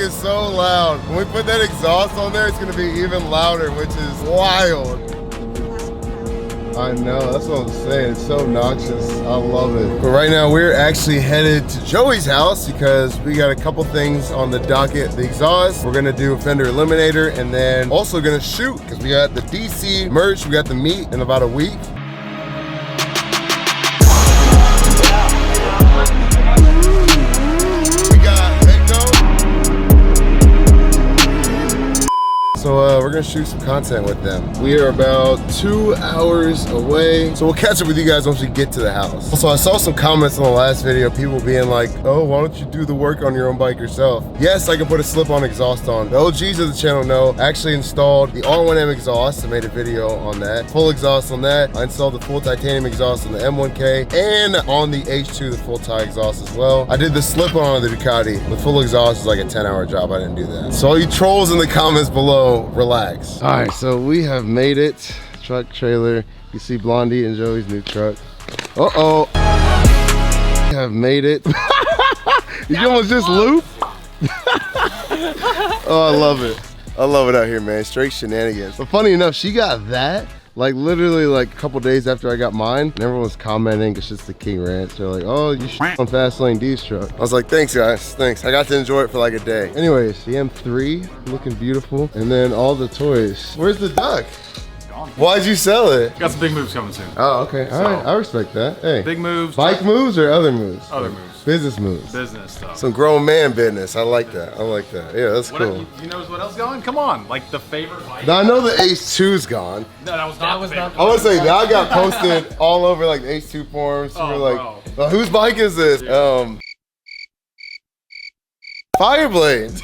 is so loud. When we put that exhaust on there, it's gonna be even louder, which is wild. I know, that's what I'm saying. It's so obnoxious. I love it. But right now, we're actually headed to Joey's house because we got a couple things on the docket. The exhaust, we're gonna do a fender eliminator, and then also gonna shoot because we got the DC merch. We got the meet in about a week. So we're gonna shoot some content with them. We are about 2 hours away. So we'll catch up with you guys once we get to the house. So I saw some comments on the last video, people being like, oh, why don't you do the work on your own bike yourself? Yes, I can put a slip-on exhaust on. The OGs of the channel know I actually installed the R1M exhaust. I made a video on that. Full exhaust on that. I installed the full titanium exhaust on the M1K and on the H2, the full tie exhaust as well. I did the slip-on on the Ducati. The full exhaust is like a 10-hour job. I didn't do that. So all you trolls in the comments below, relax. All right, so we have made it. Truck, trailer. You see Blondie and Joey's new truck. Uh-oh. We have made it. You almost just loop. Oh, I love it. I love it out here, man. Straight shenanigans. But funny enough, she got that like literally like a couple days after I got mine, and everyone was commenting, it's just the King Ranch. They're like, oh, you shit on FastLaneD's truck. I was like, thanks guys, thanks. I got to enjoy it for like a day. Anyways, the M3 looking beautiful, and then all the toys. Where's the duck? Why'd you sell it? Got some big moves coming soon. Oh, okay. All right. I respect that. Hey. Big moves. Bike moves or other moves? Other moves. Business moves. Business stuff. Some grown man business. I like that. I like that. Yeah, that's cool. You know what else is going? Come on. Like the favorite bike. Now, I know the H2's gone. No, that was not. I would say that got posted all over like the H2 forums. So we're like, well, whose bike is this? Fireblade.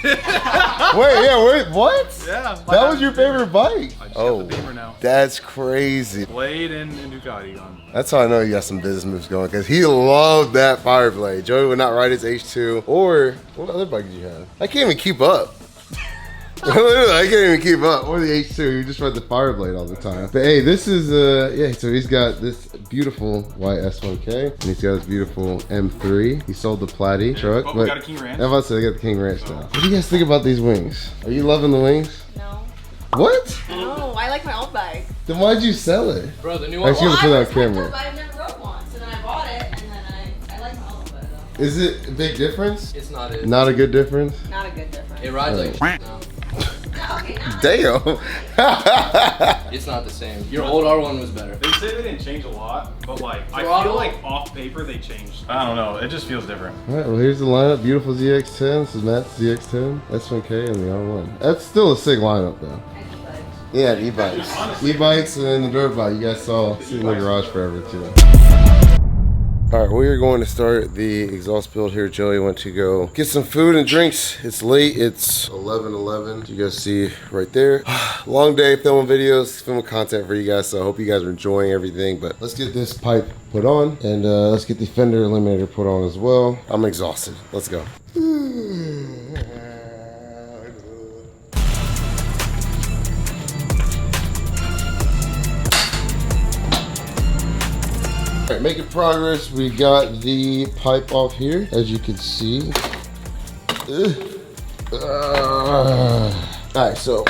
Wait, what? Yeah. That was your favorite bike? I just got the Beamer now. That's crazy. Blade and Ducati on. That's how I know you got some business moves going, because he loved that Fireblade. Joey would not ride his H2. Or, what other bike did you have? I can't even keep up. Literally, I can't even keep up. Or the H2, you just ride the Fireblade all the time. But hey, this is, yeah, so he's got this beautiful white S1K, and he's got this beautiful M3. He sold the Platy truck. Oh, we got a King Ranch. I was about to say, they got the King Ranch now. What do you guys think about these wings? Are you loving the wings? No. What? No, I like my old bike. Then why'd you sell it? Bro, the new one. Actually, put it on camera. I never rode one, so then I bought it, and then I like my old bike though. Is it a big difference? It's not it. Not a good difference? Not a good difference. It rides like no. Okay, not Damn. It's not the same. Your old R1 was better. They say they didn't change a lot, but like I feel like off paper they changed. I don't know. It just feels different. All right, well here's the lineup. Beautiful ZX10. This is Matt's ZX10, S1K, and the R1. That's still a sick lineup though. Yeah, e-bikes. E-bikes and then the dirt bike. You guys saw sitting in the garage forever too. All right, we are going to start the exhaust build here. Joey went to go get some food and drinks. It's late, it's 11:11. You guys see right there. Long day filming videos, filming content for you guys, so I hope you guys are enjoying everything. But let's get this pipe put on, and let's get the fender eliminator put on as well. I'm exhausted, let's go. All right, making progress. We got the pipe off here, as you can see. All right, so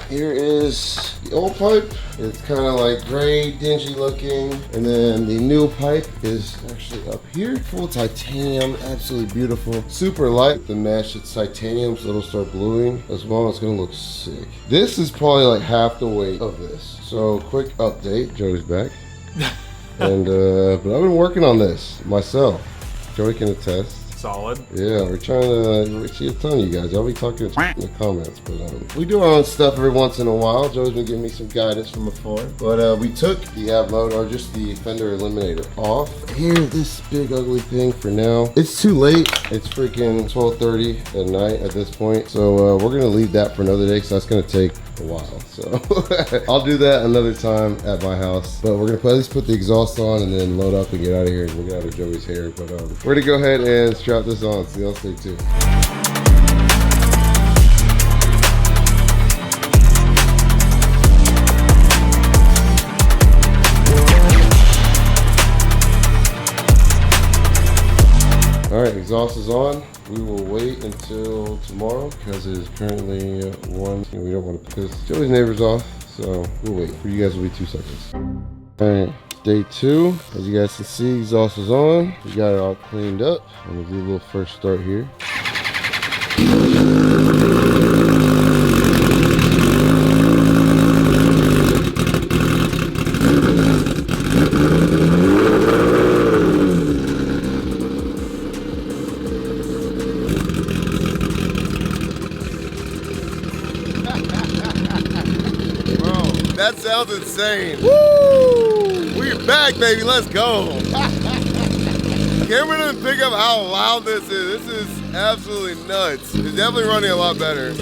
here is the old pipe. It's kind of like gray, dingy looking. And then the new pipe is actually up here. Full titanium, absolutely beautiful. Super light. The mesh, it's titanium, so it'll start bluing as well. It's gonna look sick. This is probably like half the weight of this. So quick update, Joey's back. And but I've been working on this myself. Joey can attest. Solid. Yeah, we're trying to. I'm telling you guys, I'll be talking in the comments, but we do our own stuff every once in a while. Joey's been giving me some guidance from afar. But we took the ab mode, or just the fender eliminator, off. Here, this big ugly thing for now. It's too late. It's freaking 12:30 at night at this point. So we're gonna leave that for another day, because that's gonna take a while. So I'll do that another time at my house. But we're gonna at least put the exhaust on and then load up and get out of here. We'll get out of Joey's hair. But we're gonna go ahead and strap this on, so y'all stay tuned. All right, exhaust is on. we will wait until tomorrow because it is currently 1. We don't want to piss Joey's neighbors off, so we'll wait. For you guys, will be 2 seconds. All right, day 2. As you guys can see, exhaust is on. We got it all cleaned up. I'm gonna do a little first start here. That sounds insane. Woo! We're back, baby. Let's go. Cameron didn't pick up how loud this is. This is absolutely nuts. It's definitely running a lot better.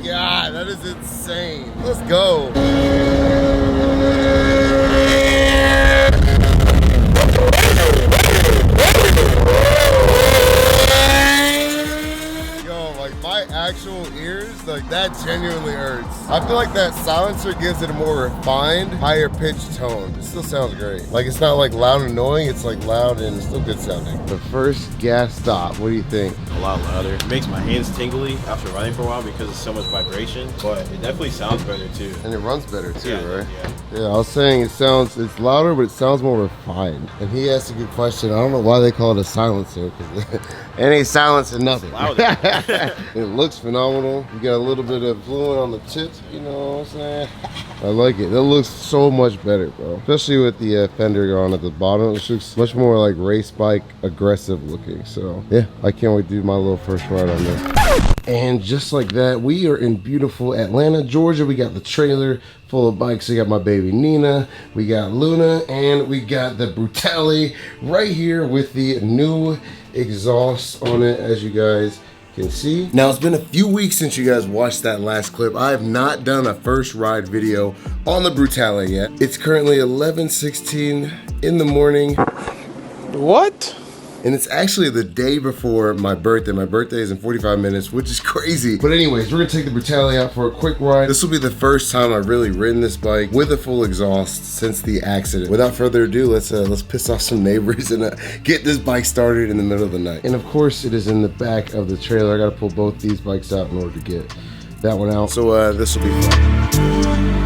God, that is insane. Let's go. My actual ears, like that genuinely hurts. I feel like that silencer gives it a more refined, higher pitched tone. It still sounds great. Like it's not like loud and annoying, it's like loud and still good sounding. The first gas stop, what do you think? A lot louder. It makes my hands tingly after running for a while because of so much vibration, but it definitely sounds better too. And it runs better too, yeah, right? Yeah. Yeah, I was saying it's louder, but it sounds more refined. And he asked a good question. I don't know why they call it a silencer, because it ain't silencing nothing. It looks phenomenal. You got a little bit of fluid on the tips, you know what I'm saying? I like it. That looks so much better, bro. Especially with the fender on at the bottom. It looks much more like race bike aggressive looking. So yeah, I can't wait to do my little first ride on this. And just like that, we are in beautiful Atlanta, Georgia. We got the trailer full of bikes. We got my baby Nina, we got Luna, and we got the Brutale right here with the new exhaust on it, as you guys can see. Now, it's been a few weeks since you guys watched that last clip. I have not done a first ride video on the Brutale yet. It's currently 11:16 in the morning. What? And it's actually the day before my birthday. My birthday is in 45 minutes, which is crazy. But anyways, we're gonna take the Brutale out for a quick ride. This will be the first time I've really ridden this bike with a full exhaust since the accident. Without further ado, let's piss off some neighbors and get this bike started in the middle of the night. And of course, it is in the back of the trailer. I gotta pull both these bikes out in order to get that one out. So this will be fun.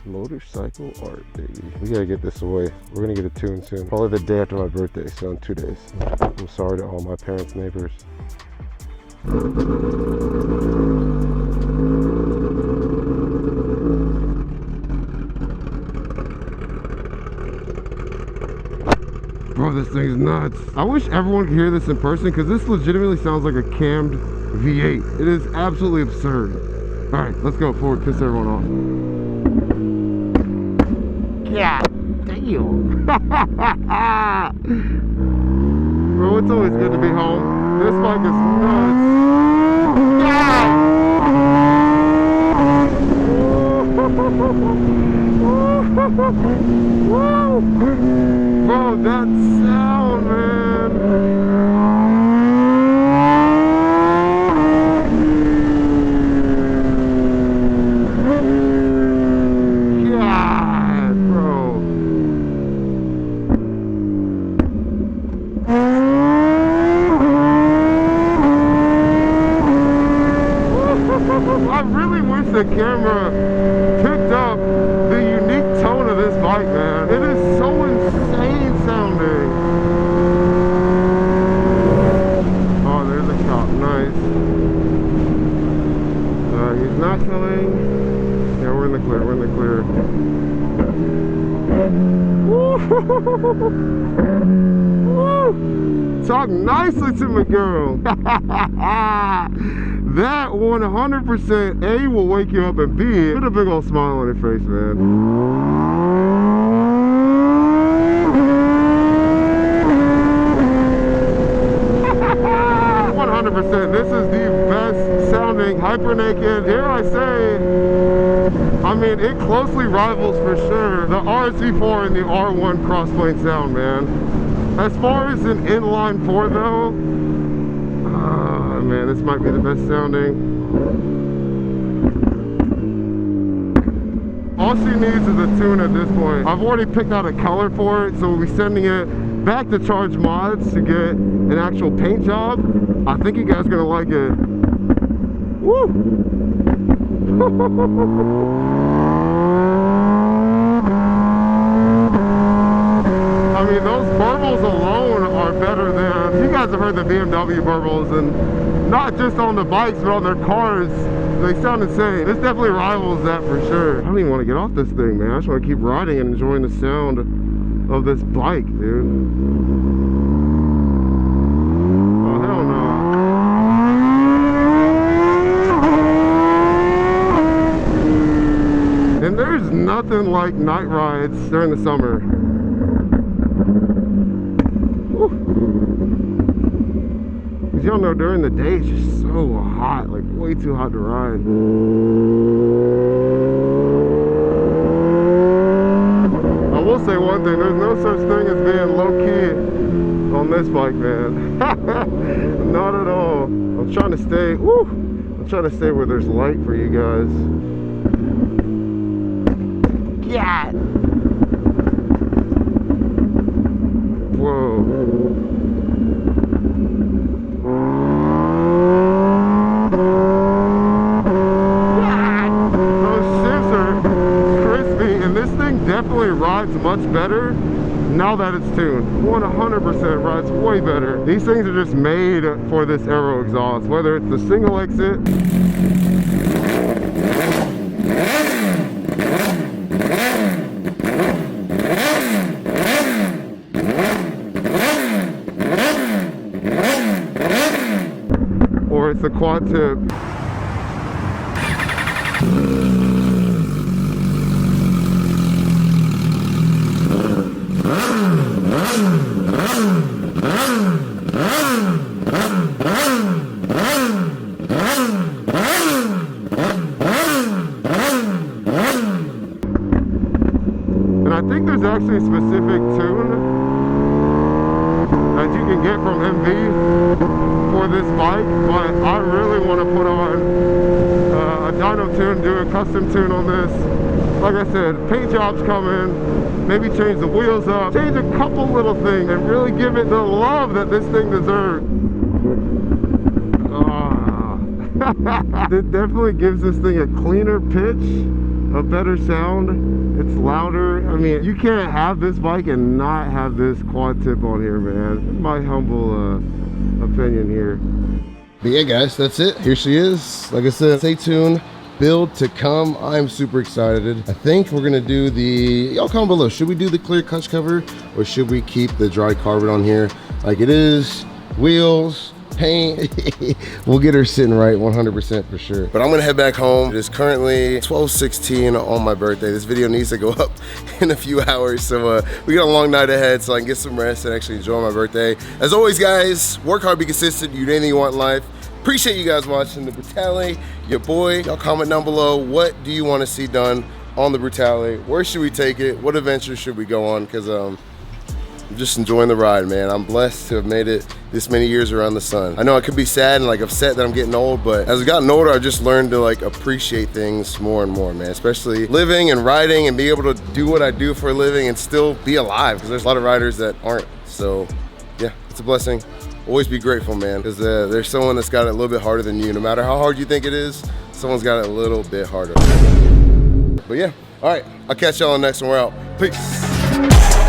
Motorcycle art, baby. We gotta get this away. We're gonna get it tuned soon. Probably the day after my birthday, so in 2 days. I'm sorry to all my parents' neighbors. Bro, this thing is nuts. I wish everyone could hear this in person because this legitimately sounds like a cammed V8. It is absolutely absurd. All right, let's go forward, piss everyone off. Yeah, damn. Bro, it's always good to be home. This bike is nuts. Yeah. Bro, that sound, man. The camera picked up the unique tone of this bike, man. It is so insane sounding. Oh, there's a cop. Nice. He's not coming. Yeah, we're in the clear. We're in the clear. Woo! Talk nicely to my girl. That 100% A will wake you up, and B, put a big old smile on your face, man. 100%. This is the best sounding hyper naked. Dare I say, I mean, it closely rivals for sure the RSV4 and the R1 crossplane sound, man. As far as an inline 4 though, man, this might be the best sounding. All she needs is a tune at this point. I've already picked out a color for it, so we'll be sending it back to Charge Mods to get an actual paint job. I think you guys are gonna like it. Woo! I mean, those burbles alone are better than, you guys have heard the BMW burbles, and not just on the bikes, but on their cars. They sound insane. This definitely rivals that for sure. I don't even want to get off this thing, man. I just want to keep riding and enjoying the sound of this bike, dude. Oh, hell no. And there's nothing like night rides during the summer. Y'all know during the day it's just so hot, like way too hot to ride. I will say one thing, there's no such thing as being low-key on this bike, man. Not at all. I'm trying to stay, I'm trying to stay where there's light for you guys. Yeah. Whoa. Definitely rides much better now that it's tuned. 100% rides way better. These things are just made for this aero exhaust, whether it's the single exit or it's the quad tip. And I think there's actually a specific tune that you can get from MV for this bike, but I really want to put on a dyno tune, do a custom tune on this. Like I said, paint jobs coming, maybe change the wheels up, change a couple little things, and really give it the love that this thing deserves. It definitely gives this thing a cleaner pitch, a better sound. It's louder. I mean, you can't have this bike and not have this quad tip on here, man. My humble opinion here. But yeah, guys, that's it. Here she is. Like I said, stay tuned. Build to come. I'm super excited. I think we're gonna do the, y'all comment below, should we do the clear clutch cover or should we keep the dry carbon on here like it is? Wheels, paint. We'll get her sitting right 100% for sure. But I'm gonna head back home. It is currently 12:16 on my birthday. This video needs to go up in a few hours, so we got a long night ahead, so I can get some rest and actually enjoy my birthday. As always, guys, work hard, be consistent, you do anything you want in life. Appreciate you guys watching the Brutale. Your boy, y'all comment down below, what do you want to see done on the Brutale? Where should we take it? What adventure should we go on? Because I'm just enjoying the ride, man. I'm blessed to have made it this many years around the sun. I know I could be sad and like upset that I'm getting old, but as I've gotten older, I've just learned to like appreciate things more and more, man. Especially living and riding and be able to do what I do for a living and still be alive, because there's a lot of riders that aren't. So yeah, it's a blessing. Always be grateful, man, because there's someone that's got it a little bit harder than you. No matter how hard you think it is, someone's got it a little bit harder. But yeah, all right, I'll catch y'all on the next one. We're out. Peace.